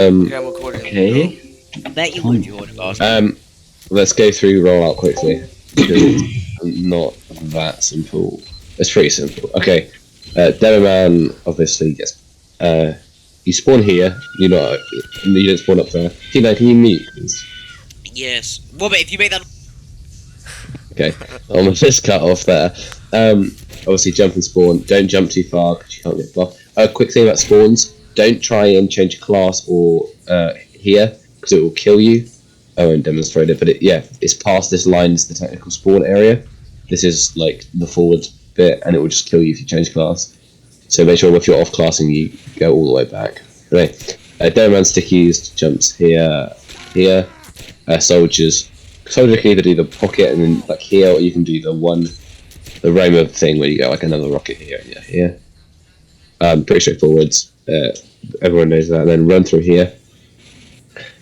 Okay, I'm recording. Okay. I bet you would, you would boss. Let's go through rollout quickly because it's not that simple. It's pretty simple. Okay. Demo man obviously gets. You spawn here. You don't spawn up there. Tina, can you mute, please? Yes. Well, but if you make that. Okay. I'm just cut off there. Obviously jump and spawn. Don't jump too far because you can't get buffed. Quick thing about spawns: don't try and change class or here because it will kill you. I won't demonstrate it, but it's past this line is the technical spawn area. This is like the forward bit, and it will just kill you if you change class. So make sure if you're off classing, you go all the way back. Okay. Doorman stickies jumps here. Soldiers. Soldier can either do the pocket and then like here, or you can do the Roma thing where you go like another rocket here and here. Pretty straightforward. Everyone knows that. And then run through here.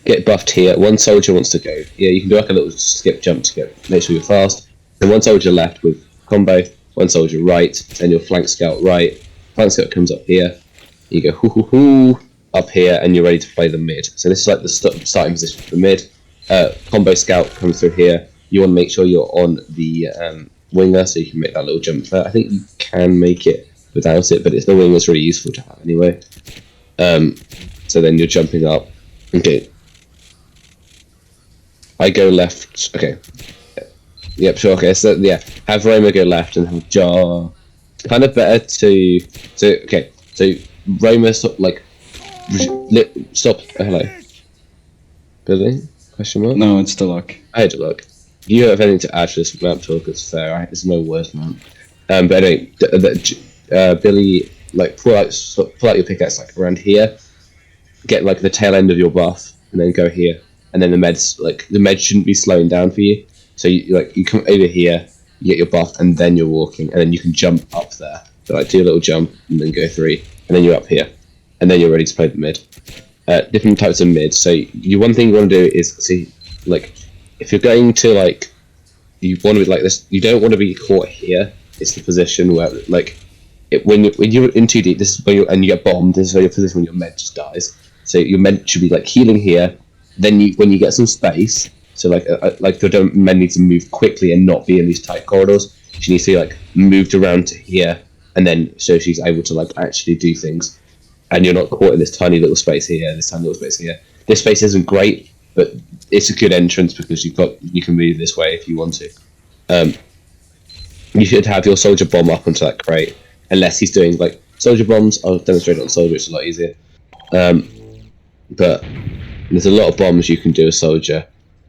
Get buffed here. One soldier wants to go. Yeah, you can do like a little skip jump to get make sure you're fast. And one soldier left with combo. One soldier right. Then your flank scout right. Flank scout comes up here. You go hoo hoo hoo up here, and you're ready to play the mid. So this is like the starting position for the mid. Combo scout comes through here. You want to make sure you're on the winger, so you can make that little jump there. I think you can make it without it, but the winger is really useful to have anyway. So then you're jumping up. Okay. I go left. Okay. Yep, sure. Okay, so yeah, have Roma go left and have Jar. Kind of better to. So Roma stop stop. Hello. Billy? Question mark? No, it's Deluck. I had to look. Do you have anything to add to this map talk? It's fair. Right? This is my worst map. But anyway, Billy, pull out your pickaxe around here. Get the tail end of your buff, and then go here. And then the meds shouldn't be slowing down for you. So you come over here, you get your buff, and then you're walking, and then you can jump up there. So do a little jump, and then go 3, and then you're up here, and then you're ready to play the mid. Different types of mid. So one thing you want to do is if you're going to you want to be like this, you don't want to be caught here. It's the position where when you're in 2D, this is where and you get bombed. This is where your position when your med just dies. So your med should be healing here. Then when you get some space, so the men need to move quickly and not be in these tight corridors. She needs to be moved around to here, and then so she's able to actually do things, and you're not caught in this tiny little space here, this tiny little space here. This space isn't great, but it's a good entrance because you can move this way if you want to. You should have your soldier bomb up onto that crate, unless he's doing soldier bombs. I'll demonstrate it on soldier; it's a lot easier. But there's a lot of bombs you can do a soldier.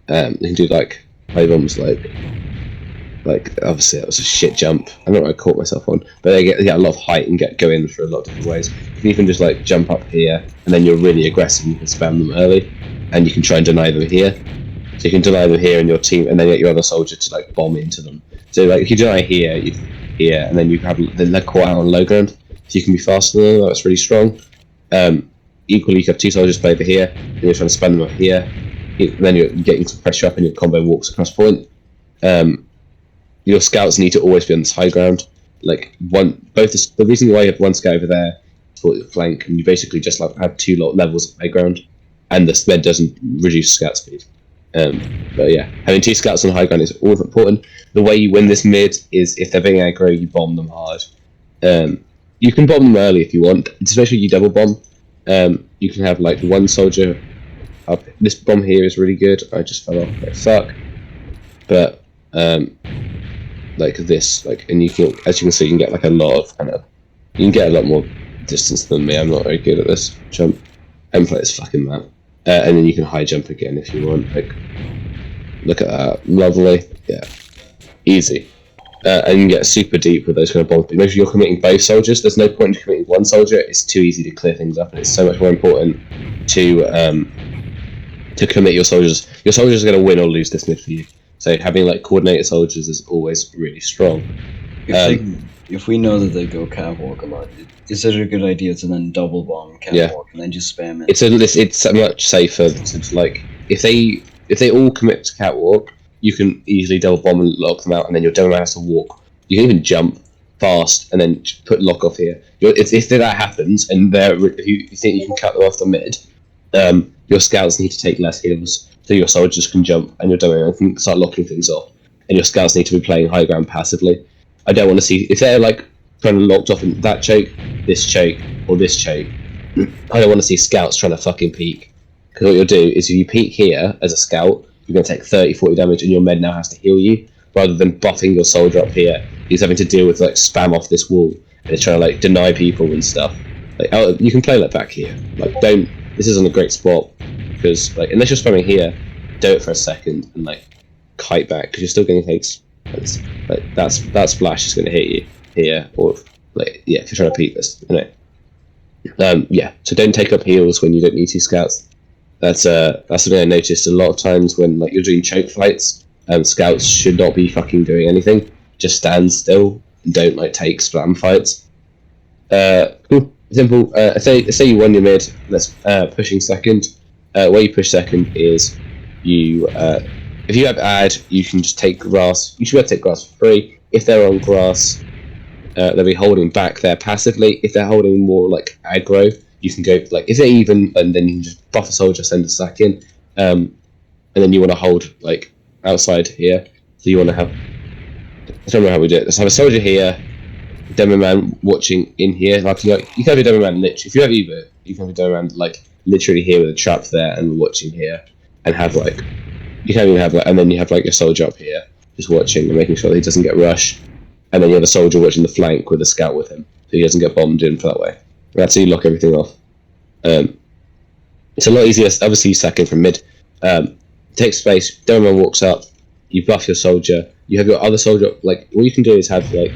You can do play bombs obviously that was a shit jump. I don't know what I caught myself on, but they get a lot of height and go in for a lot of different ways. You can even just jump up here, and then you're really aggressive. You can spam them early, and you can try and deny them here. So you can deny them here in your team, and then get your other soldier to bomb into them. So if you deny here, and then you have they're caught out on low ground, so you can be faster than them. That's really strong. Equally, you can have 2 soldiers play over here, and you're trying to spam them up here. Then you're getting some pressure up, and your combo walks across point. Your scouts need to always be on this high ground. The reason why you have one scout over there is for your flank, and you basically just have 2 levels of high ground, and the med doesn't reduce scout speed. But yeah, having 2 scouts on high ground is always important. The way you win this mid is if they're being aggro, you bomb them hard. You can bomb them early if you want, especially you double bomb. You can have one soldier up. This bomb here is really good. I just fell off. Fuck. But this, and you can, as you can see, you can get a lot of you can get a lot more distance than me. I'm not very good at this jump. I haven't played this fucking map. And then you can high jump again if you want. Look at that, lovely. Yeah, easy. And you can get super deep with those kind of bombs. But make sure you're committing both soldiers. There's no point in committing one soldier. It's too easy to clear things up, and it's so much more important to commit your soldiers. Your soldiers are going to win or lose this mid for you. So having coordinated soldiers is always really strong. If we know that they go catwalk a lot, is it a good idea to then double bomb catwalk and then just spam it? It's much safer to if they all commit to catwalk, you can easily double bomb and lock them out, and then your demo man has to walk. You can even jump fast and then put lock off here. If that happens and if you think you can cut them off the mid, your scouts need to take less heals, so your soldiers can jump and your domain can start locking things off, and your scouts need to be playing high ground passively. I don't want to see if they're like kind of locked off in that choke, this choke, or this choke. I don't want to see scouts trying to fucking peek, because what you'll do is if you peek here as a scout, you're going to take 30-40 damage, and your med now has to heal you, rather than buffing your soldier up here. He's having to deal with like spam off this wall, and it's trying to like deny people and stuff. Like you can play like back here. Like don't. This isn't a great spot because like unless you're spamming here, do it for a second and like kite back because you're still going to take. Like that splash is going to hit you here or like yeah if you're trying to peek this. Yeah. So don't take up heals when you don't need to scouts. That's something I noticed a lot of times when like you're doing choke fights. Scouts should not be fucking doing anything. Just stand still and don't like take spam fights. Cool. Simple. Say you won your mid. Let's pushing second. Where you push second is you. If you have ad, you can just take grass. You should be able to take grass for free. If they're on grass, they'll be holding back there passively. If they're holding more like aggro, you can go like if they're even, and then you can just buff a soldier, send a sack in, and then you want to hold like outside here. So you want to have. I don't know how we do it. Let's have a soldier here. Demo man watching in here, like you can have your demo man literally. If you have either, you can have your demo man like literally here with a trap there and watching here, and have like you can even have like, and then you have like your soldier up here just watching and making sure that he doesn't get rushed, and then you have a soldier watching the flank with a scout with him, so he doesn't get bombed in for that way. That's how you lock everything off. It's a lot easier. Obviously, you sack in from mid. Take space. Demo man walks up. You buff your soldier. You have your other soldier. Like all you can do is have like.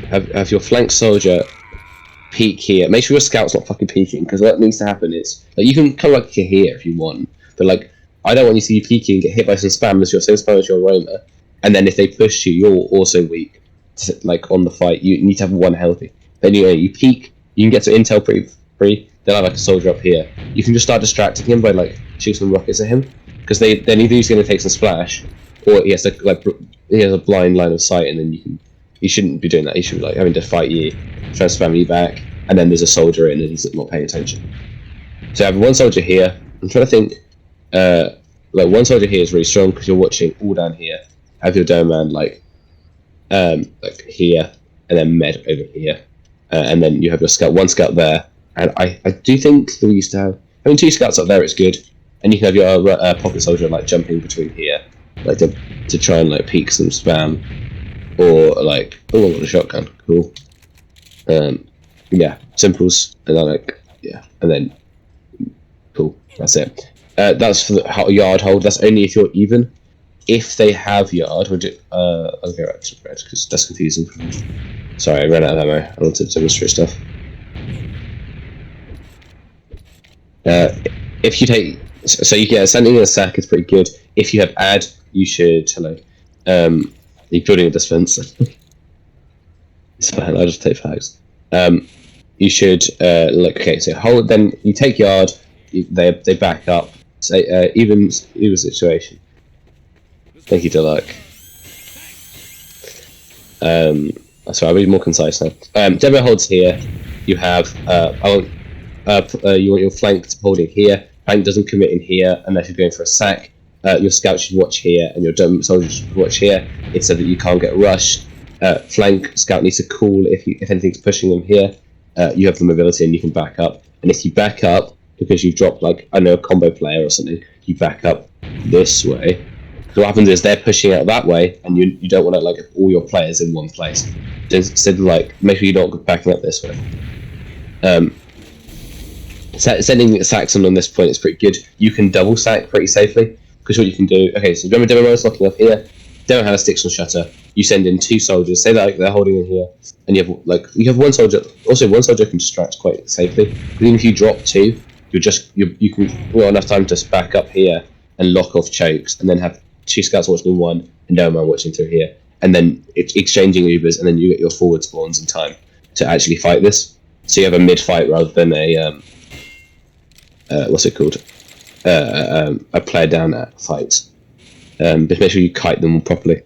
Have your flank soldier peek here. Make sure your scout's not fucking peeking, because what needs to happen is like you can come like here if you want, but like I don't want you to be peeking and get hit by some spam as your same spam as your roamer, and then if they push you, you're also weak. Like on the fight, you need to have one healthy. Then you peek, you can get to intel pretty free. Then I have like a soldier up here. You can just start distracting him by like shooting some rockets at him, because then either he's going to take some splash, or he has to like. He has a blind line of sight, and then you shouldn't be doing that. He should be like having to fight you, try to spam you back, and then there's a soldier in and he's not paying attention. So I have one soldier here. I'm trying to think. Like one soldier here is really strong because you're watching all down here. Have your dome man like here, and then med over here, and then you have your scout. One scout there, and I do think that we used to have having two scouts up there. It's good, and you can have your pocket soldier like jumping between here. Like to try and like peek some spam, or like oh I want a shotgun, cool. Yeah, simples, and then like yeah, and then cool. That's it. That's for the yard hold. That's only if you're even. If they have yard, would it? I'll go back to red because that's confusing. Sorry, I ran out of ammo. I wanted to demonstrate stuff. If you take so you get sending in a sack is pretty good. If you have ad, you should you're building a dispenser. It's fine. I'll just take facts. You should like okay. So hold. Then you take yard. They back up. Say even situation. Thank you, Delak. Sorry, I'll be more concise now. Demo holds here. You have you want your flank holding here. Flank doesn't commit in here unless you're going for a sack. Your scout should watch here, and your dome soldier should watch here. It's so that you can't get rushed. Flank scout needs to call if anything's pushing them here. You have the mobility and you can back up. And if you back up because you've dropped like I know a combo player or something, you back up this way. So what happens is they're pushing out that way, and you don't want to like all your players in one place. So instead, like make sure you're not backing up this way. Sending Saxon on this point is pretty good. You can double sack pretty safely because what you can do. Okay, so remember Demo is locking up here. Demo has sticks on shutter. You send in two soldiers. Say that like, they're holding in here, and you have one soldier. Also, one soldier can distract quite safely. Even if you drop two, you can got enough time to back up here and lock off chokes, and then have two scouts watching one and no man watching through here, and then exchanging Ubers, and then you get your forward spawns in time to actually fight this. So you have a mid fight rather than a what's it called? A player down at fight. But make sure you kite them properly.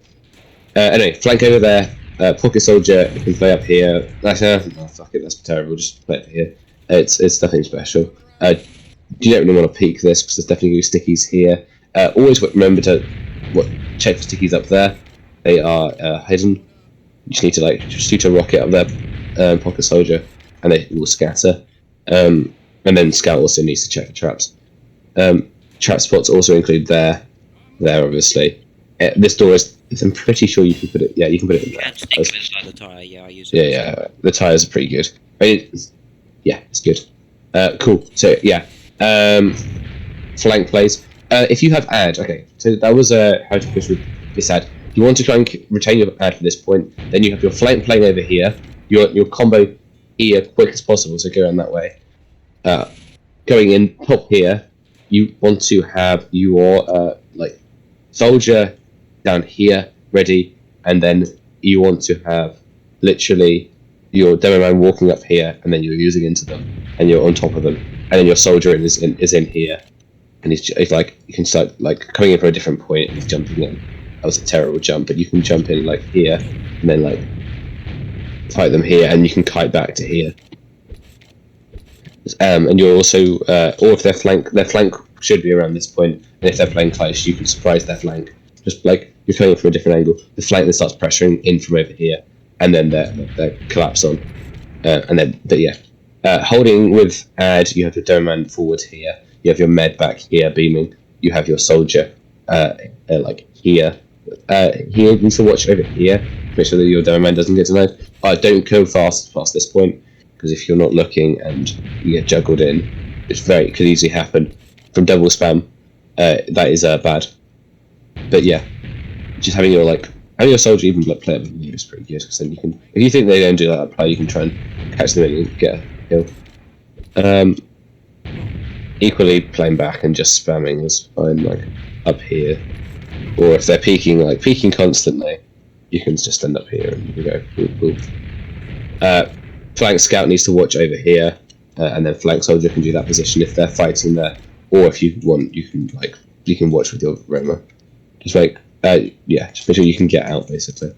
Anyway, flank over there. Pocket soldier, you can play up here. Actually, no, fuck it, that's terrible. Just play it here. It's nothing special. You don't really want to peek this because there's definitely going to be stickies here. Always remember to check for stickies up there. They are hidden. You just need to shoot a rocket up there, pocket soldier, and they will scatter. And then scout also needs to check for traps. Trap spots also include there obviously. This door is. I'm pretty sure you can put it. Yeah, you can put it in there. And stick them inside the tire. Yeah, I use it. Yeah. The tires are pretty good. Yeah, it's good. Cool. So yeah, flank plays. If you have add, okay. So that was how to push with this add. You want to try and retain your add for this point. Then you have your flank playing over here. Your combo here quick as possible. So go around that way. Going in top here, you want to have your soldier down here ready, and then you want to have literally your demo man walking up here, and then you're using into them, and you're on top of them, and then your soldier is in here, and he's like, you can start like coming in from a different point and he's jumping in. That was a terrible jump, but you can jump in like here, and then like fight them here, and you can kite back to here. And you're also, or if their flank should be around this point, and if they're playing close, you can surprise their flank. Just like you're coming from a different angle, the flank then starts pressuring in from over here, and then they collapse on. And then, but yeah, holding with add, you have your dome man forward here. You have your med back here beaming. You have your soldier like here. Here you need to watch over here. Make sure that your dome man doesn't get denied. Don't go fast past this point, because if you're not looking and you get juggled in, it could easily happen from double spam. That is bad. But yeah, just having your soldier even like play with you is pretty good, because then you can, if you think they don't do that play, you can try and catch them in and get a kill. Equally, playing back and just spamming is fine, like up here, or if they're peeking constantly, you can just end up here and you can go cool. Flank scout needs to watch over here, and then flank soldier can do that position if they're fighting there, or if you want, you can watch with your Roma. Just make sure you can get out basically.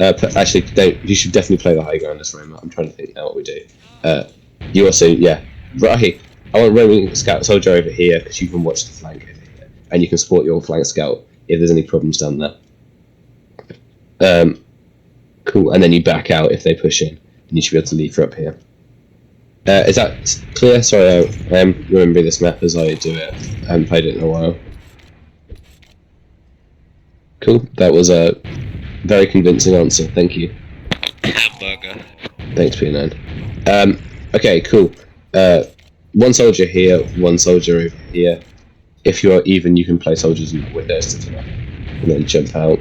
Actually, you should definitely play the high ground as Roma. I'm trying to think now what we do. You also, right here. I want roaming scout soldier over here because you can watch the flank over here, and you can support your flank scout if there's any problems down there. Cool, and then you back out if they push in, and you should be able to leave for up here. Is that clear? Sorry, I am remembering this map as I do it. I haven't played it in a while. Cool, that was a very convincing answer, thank you. Hamburger. Thanks, P9. Okay, cool. One soldier here, one soldier over here. If you're even, you can play soldiers in the windows to top, and then jump out.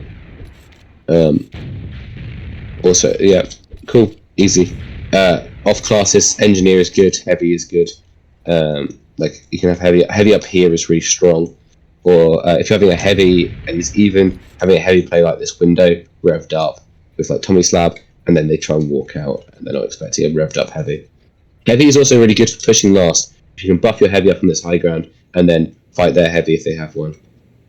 Also, yeah, cool, easy. Off classes, engineer is good, heavy is good. Like you can have heavy up here is really strong. Or if you're having a heavy and it's even, having a heavy play like this window revved up with like Tommy Slab, and then they try and walk out and they're not expecting a revved up heavy. Heavy is also really good for pushing last. If you can buff your heavy up on this high ground and then fight their heavy if they have one,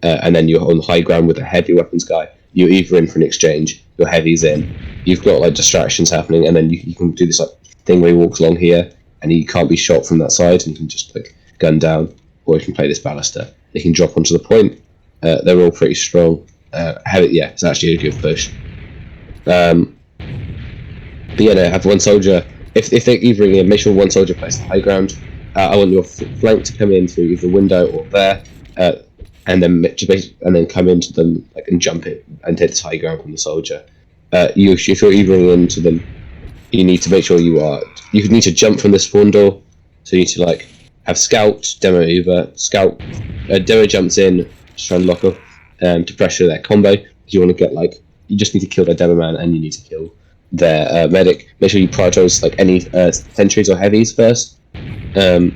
and then you're on the high ground with a heavy weapons guy, you're either in for an exchange, your heavy's in, you've got like distractions happening, and then you can do this like thing where he walks along here and he can't be shot from that side and can just like gun down, or you can play this ballista. They can drop onto the point. They're all pretty strong. It's actually a good push. But yeah, no, have one soldier. If they're eithering in, make sure one soldier plays the high ground. I want your flank to come in through either window or there, and then come into them like and jump it and take the high ground from the soldier. If you're eithering into them, you need to make sure you need to jump from the spawn door. So you need to like have scout, demo Uber, scout, demo jumps in, just try and lock up to pressure their combo. You want to get you just need to kill their demo man and you need to kill their medic. Make sure you prioritize like any sentries or heavies first. But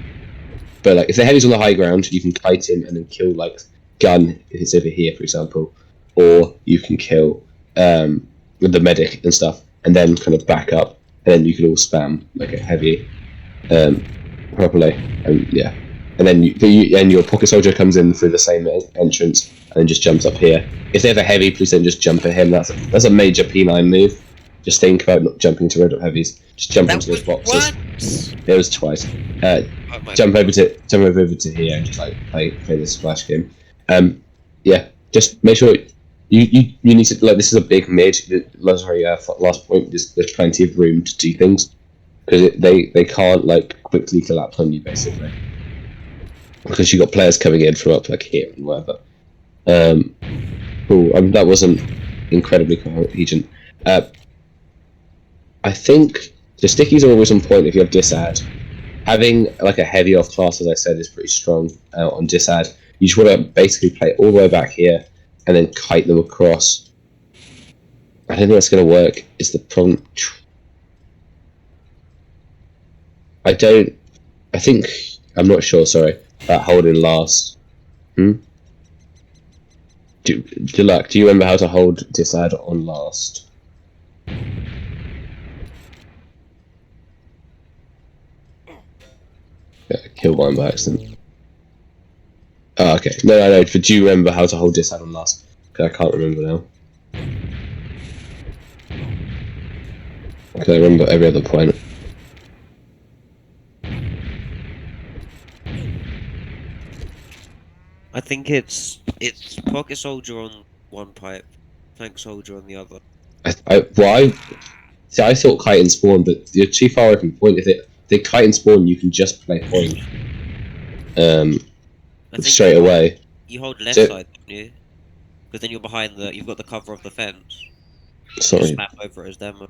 like if the heavy's on the high ground, you can kite in and then kill like gun if it's over here, for example, or you can kill with the medic and stuff, and then kind of back up, and then you can all spam like a heavy properly, and then your pocket soldier comes in through the same entrance and then just jumps up here. If they have a heavy, please don't just jump at him. That's a major P9 move. just think about not jumping to red dot heavies. Just jump into those boxes. Once. It was twice. Jump over to here and just like play this splash game. Yeah, just make sure you need to like this is a big mid. Last point. There's plenty of room to do things because they can't like quickly collapse on you basically because you got players coming in from up like here and whatever. Cool. That wasn't incredibly coherent. I think the stickies are always on point if you have disad. Having like a heavy off class, as I said, is pretty strong on disad. You just want to basically play all the way back here and then kite them across. I don't think that's going to work. Is the problem? I'm not sure. Sorry, about holding last. Good luck. Do you remember how to hold disad on last? Yeah, killed one by accident. Oh, okay. No. But do you remember how to hold disad on last? Because I can't remember now. Because I remember every other point. I think it's pocket soldier on one pipe, tank soldier on the other. I thought kite and spawn, but you're too far away from point. If they kite and spawn, you can just play point. Straight away. You hold left side, don't you? Because then you're behind you've got the cover of the fence. Sorry. Just snap over it as demo.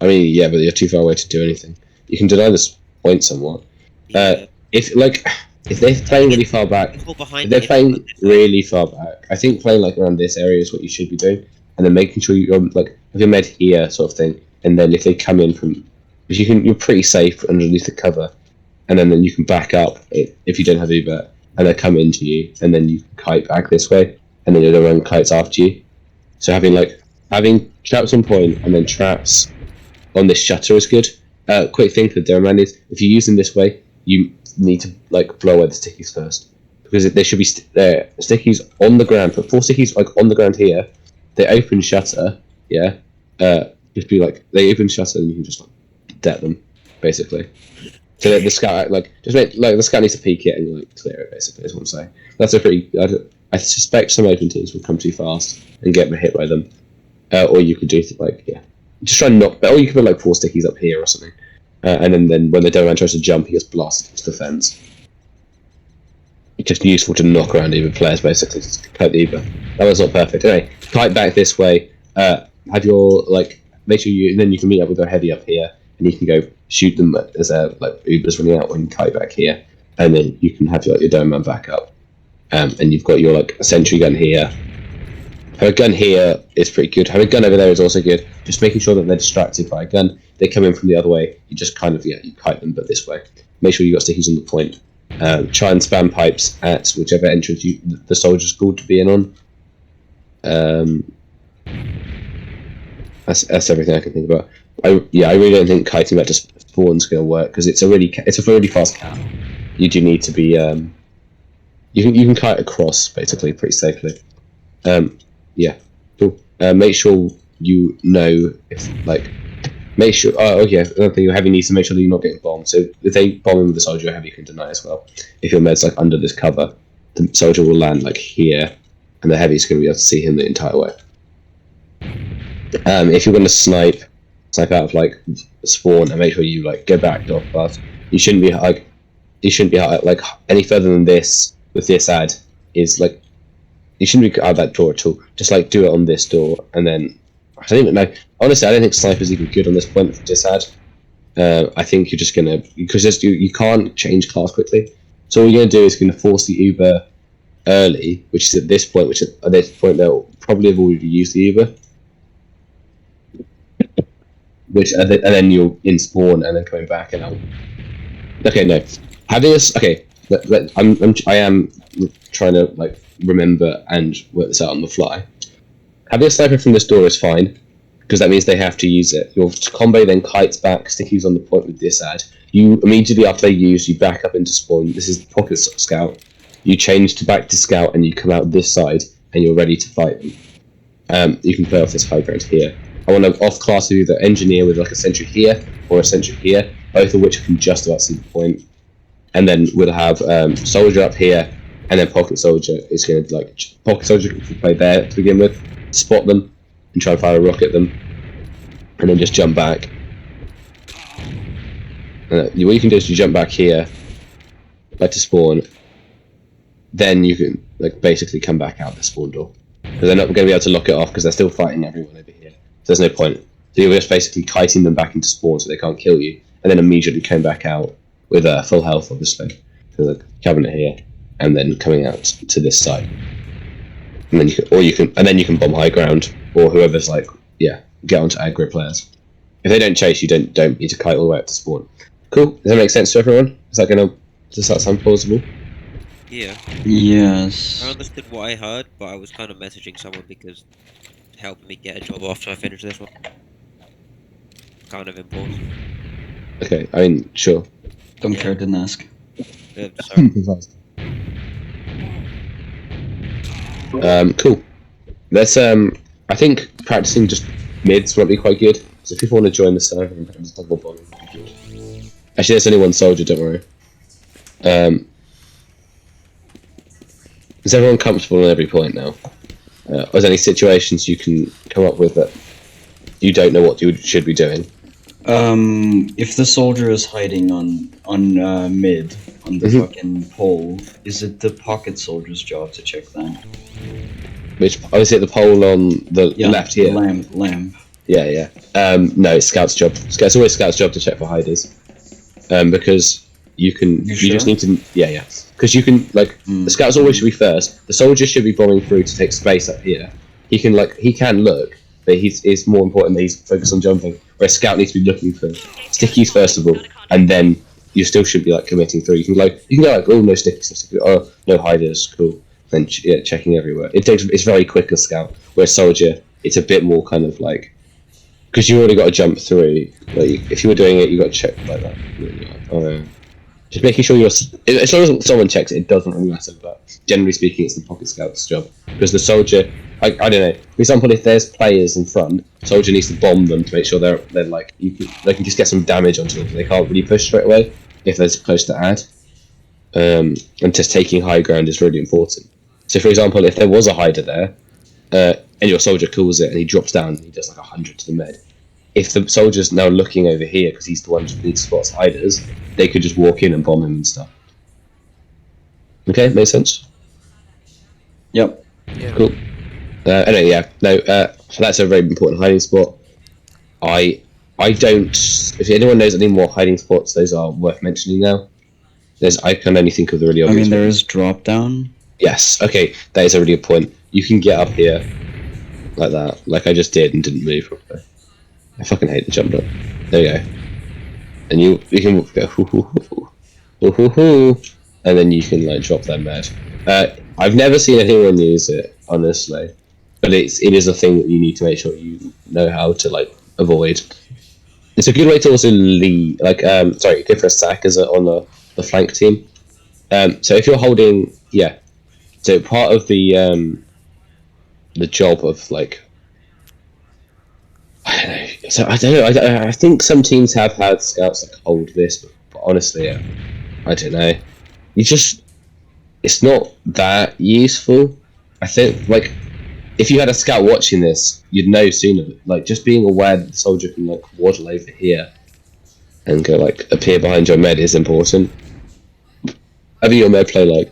I mean, yeah, but you're too far away to do anything. You can deny this point somewhat. Yeah. If they're playing really far back, I think playing like around this area is what you should be doing, and then making sure you're like have your med here sort of thing, and then if they come in from, you're pretty safe underneath the cover, and then you can back up if you don't have Uber, and they come into you, and then you can kite back this way, and then you'll run kites after you. So having traps on point and then traps on this shutter is good. Quick thing for Derman is if you use them this way, you need to like blow away the stickies first because there should be stickies on the ground. Put 4 stickies like on the ground here. They open shutter, yeah. Just be like they open shutter and you can just like det them basically. So the scout like just make like the scout needs to peek it and like clear it basically. Is what I'm saying. That's a pretty. I suspect some open teams will come too fast and get hit by them, or you could do like just try and knock. Or you could put like 4 stickies up here or something. And then when the Doman tries to jump, he gets blasted into the fence. It's just useful to knock around Uber players, basically, to kite the Uber. That was not perfect. Anyway, kite back this way. Have your, like, make sure then you can meet up with their heavy up here, and you can go shoot them as their, like, Uber's running out when you kite back here. And then you can have your Doman back up. And you've got your, like, sentry gun here. Have a gun here is pretty good. Have a gun over there is also good. Just making sure that they're distracted by a gun. They come in from the other way. You just kind of you kite them, but this way. Make sure you got stickies on the point. Try and spam pipes at whichever entrance the soldier's called to be in on. That's everything I can think about. I really don't think kiting back to spawn's going to work because it's a really fast cap. You do need to be you can kite across basically pretty safely. Yeah, cool. Make sure you know if like. Make sure. Oh, yeah. Another thing, your heavy needs to make sure that you're not getting bombed. So if they bomb in with the soldier, your heavy can deny as well. If your med's like under this cover, the soldier will land like here, and the heavy's going to be able to see him the entire way. If you're going to snipe out of like spawn, and make sure you like go back off fast. You shouldn't be like any further than this with this ad is like you shouldn't be out of that door at all. Just like do it on this door, and then. I don't even know. Honestly, I don't think sniper's even good on this point for disad. I think you're just gonna because you can't change class quickly. So all you're gonna do is gonna force the Uber early, which is at this point. Which at this point they'll probably have already used the Uber. And then you'll in spawn and then coming back and okay, no. Having this okay. I am trying to like remember and work this out on the fly. Having a sniper from this door is fine, because that means they have to use it. Your combo then kites back, stickies on the point with this ad. You immediately after they use, you back up into spawn. This is pocket scout. You change to back to scout, and you come out this side, and you're ready to fight them. You can play off this high ground here. I want to off-class either engineer with like a sentry here or a sentry here, both of which can just about see the point. And then we'll have soldier up here, and then pocket soldier is going to pocket soldier can play there to begin with, spot them, and try and fire a rock at them, and then just jump back. What you can do is you jump back here, like to spawn. Then you can basically come back out the spawn door, because they're not going to be able to lock it off because they're still fighting everyone over here. So there's no point. So you're just basically kiting them back into spawn so they can't kill you, and then immediately come back out with full health, obviously. So the cabinet here, and then coming out to this side, and then you can bomb high ground, or whoever's get onto aggro players. If they don't chase you, don't need to kite all the way up to spawn. Cool. Does that make sense to everyone? Does that sound plausible? Yeah. Yes. I understood what I heard, but I was kind of messaging someone because it helped me get a job after I finished this one. Kind of important. Okay, I mean, sure. Don't care, didn't ask. Sorry. Cool. Let's I think practicing just mids might be quite good. So if people want to join the server and practice double bombing, would be good. Actually, there's only one soldier, don't worry. Is everyone comfortable on every point now? Are there any situations you can come up with that you don't know what you should be doing? If the soldier is hiding on mid on the fucking pole, is it the pocket soldier's job to check that? Is it the pole on the left here? Lamp. Yeah. No, it's Scout's job. It's always Scout's job to check for hiders. Because you just need to. Yeah. Because you can the Scouts always should be first. The soldier should be bombing through to take space up here. He can look, but it's more important that he's focused on jumping. Whereas Scout needs to be looking for stickies first of all, and then you still should be committing through. You can go oh no stickies, oh no hiders, cool. Then checking everywhere. It's very quick as Scout. Whereas soldier, it's a bit more kind of because you already got to jump through. If you were doing it, you got to check like that. Just making sure as long as someone checks it doesn't really matter. But generally speaking, it's the pocket scout's job because the soldier. I don't know. For example, if there's players in front, soldier needs to bomb them to make sure they're they can just get some damage onto them. They can't really push straight away if there's close to add. And just taking high ground is really important. So, for example, if there was a hider there, and your soldier calls it and he drops down and he does 100 to the med. If the soldier's now looking over here because he's the one who needs spots hiders, they could just walk in and bomb him and stuff. Okay, makes sense? Yep. Yeah. Cool. Anyway, that's a very important hiding spot. I don't. If anyone knows any more hiding spots, those are worth mentioning now. I can only think of the really obvious. there is drop down. Yes. Okay, that is a really good point. You can get up here like that, like I just did and didn't move properly. I fucking hate the jump up. There you go. And you can go hoo hoo hoo hoo hoo hoo, and then you can drop that med. I've never seen anyone use it, honestly, but it is a thing that you need to make sure you know how to avoid. It's a good way to also lead, go for a sack on the flank team. So if you're holding, so part of the job of I don't know. I think some teams have had scouts hold this, but honestly, I don't know. It's not that useful. I think if you had a scout watching this, you'd know sooner. Just being aware that the soldier can waddle over here and go appear behind your med is important. Having your med play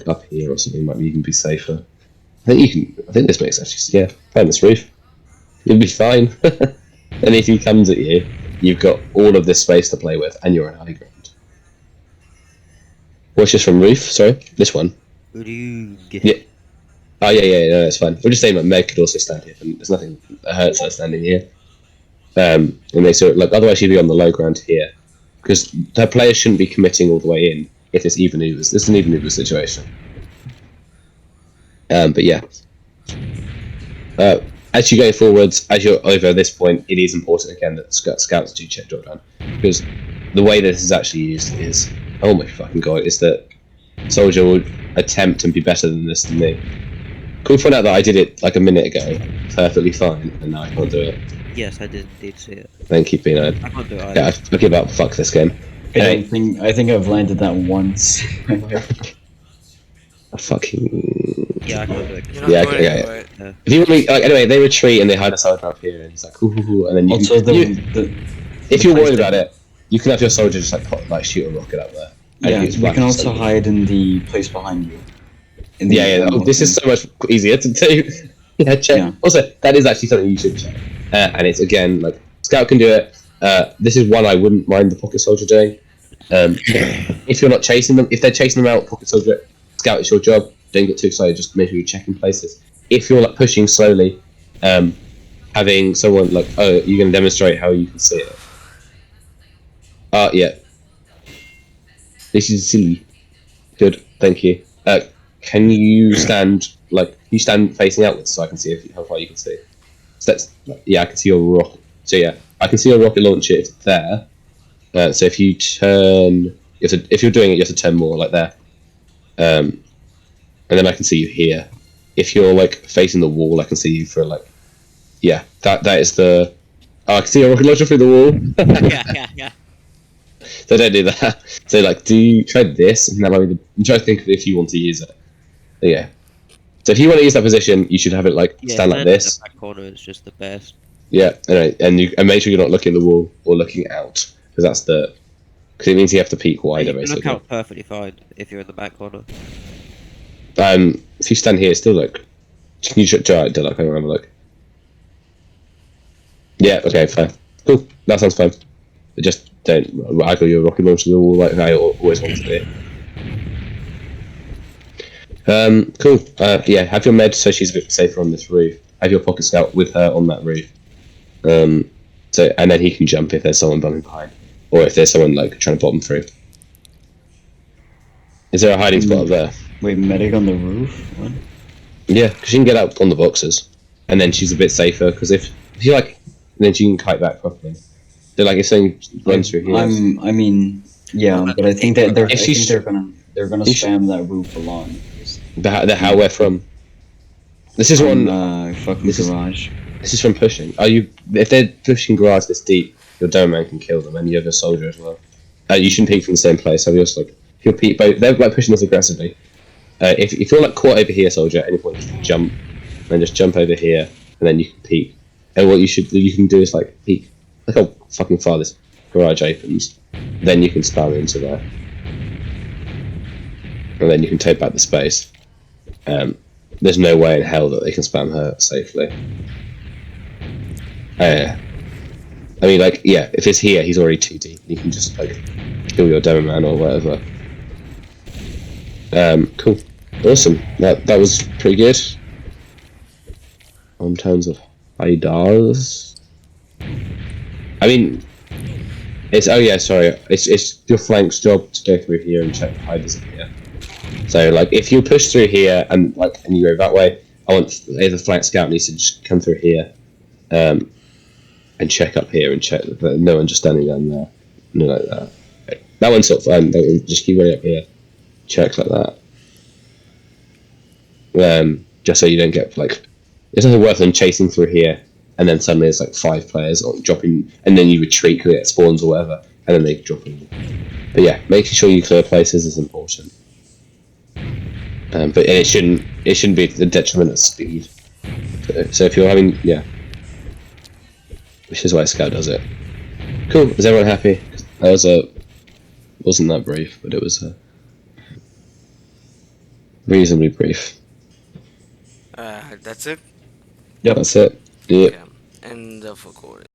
up here or something might even be safer. I think this makes sense. Play on this roof. You'll be fine. And if he comes at you, you've got all of this space to play with, and you're on high ground. Watch this from roof. Sorry, this one. Yeah. Oh yeah. No, that's fine. We're just saying Meg could also stand here, and there's nothing that hurts her standing here. And they otherwise she'd be on the low ground here, because her players shouldn't be committing all the way in if it's even Ubers. This is an even Uber situation. But yeah. As you go forwards, as you're over this point, it is important again that scouts do check drop down, because the way this is actually used is, oh my fucking god, is that soldier will attempt and be better than this than me. Can we point out that I did it like a minute ago, perfectly fine, and now I can't do it? Yes, I did indeed see it. Thank you, Pino. I can't do it either. Yeah, I give up. Fuck this game. I think I've landed that once. I fucking. Yeah, I can't do it. 'cause You're not Yeah, going okay. anywhere. If you want me, like, anyway, they retreat and they hide a soldier up here, and it's like, ooh, and then you Also, can. If you're place worried that- about it, you can have your soldier just like shoot a rocket up there. And yeah, use you black can also soldier. hide in the place behind you. In the Yeah. Oh, this is so much easier to do. Yeah, check. Yeah. Also, that is actually something you should check. And it's again like Scout can do it. This is one I wouldn't mind the pocket soldier doing. If you're not chasing them, if they're chasing them out, pocket soldier, Scout, it's your job. Don't get too excited. Just make sure you're checking places. If you're like pushing slowly, having someone like, oh, you're going to demonstrate how you can see it. Yeah. This is silly. Good, thank you. Can you stand facing outwards so I can see how far you can see? So that's, yeah, I can see your rocket. So yeah, I can see your rocket launcher if it's there. So if you turn, if you're doing it, you have to turn more like there. And then I can see you here. If you're like facing the wall, I can see you for like, yeah, that is the. Oh, I can see your rocket launcher through the wall. yeah. So don't do that. So like, try this, and that might be the. Try to think of if you want to use it. So, yeah. So if you want to use that position, you should have it like stand like this. In the back corner is just the best. Yeah, anyway, and make sure you're not looking at the wall or looking out, because it means you have to peek wider You can basically. look out perfectly fine if you're in the back corner. If you stand here, still look. Can you try it? Like, I remember, look. Yeah. Okay. Fine. Cool. That sounds fine. But just don't waggle your rocket launcher to the wall like I always want to do. Cool. Yeah. Have your med so she's a bit safer on this roof. Have your pocket scout with her on that roof. So and then he can jump if there's someone bumping behind, or if there's someone like trying to bottom through. Is there a hiding spot up there? Wait, medic on the roof? What? Yeah, because she can get up on the boxes, and then she's a bit safer. Because if you like, then she can kite back properly. So like if something runs through here. I mean, yeah, but I think that they're gonna If she- spam that roof along. The how we're from. This is one. Fucking this is- garage. This is from pushing. If they're pushing garage this deep, your dome man can kill them, and you have a soldier as well. You shouldn't peek from the same place. Have yours like if you're peek both. They're like pushing us aggressively. If you're like caught over here, soldier, at any point you can jump, and then just jump over here, and then you can peek. And what you can do is like peek. Look how fucking far this garage opens. Then you can spam into there, and then you can take back the space. There's no way in hell that they can spam her safely. I mean, like, yeah, if it's here, he's already too deep. You can just like kill your demo man or whatever. Cool, awesome. That was pretty good. In terms of IDARs, I mean, it's it's your flank's job to go through here and check the hiders in here. So like, if you push through here and you go that way, I want the flank scout needs to just come through here. And check up here and check that no one's just standing down there. No, like that. Okay. That one's sort of fun. Just keep running up here. Check like that. Just so you don't get like, it's nothing worse than chasing through here and then suddenly there's like 5 players dropping, and then you retreat because it spawns or whatever, and then they drop in. But yeah, making sure you clear places is important. But it shouldn't be to the detriment of speed. So if you're having which is why Scout does it. Cool. Is everyone happy? That wasn't that brief, but it was reasonably brief. That's it. Yep. That's it. Yeah. Okay. End of recording.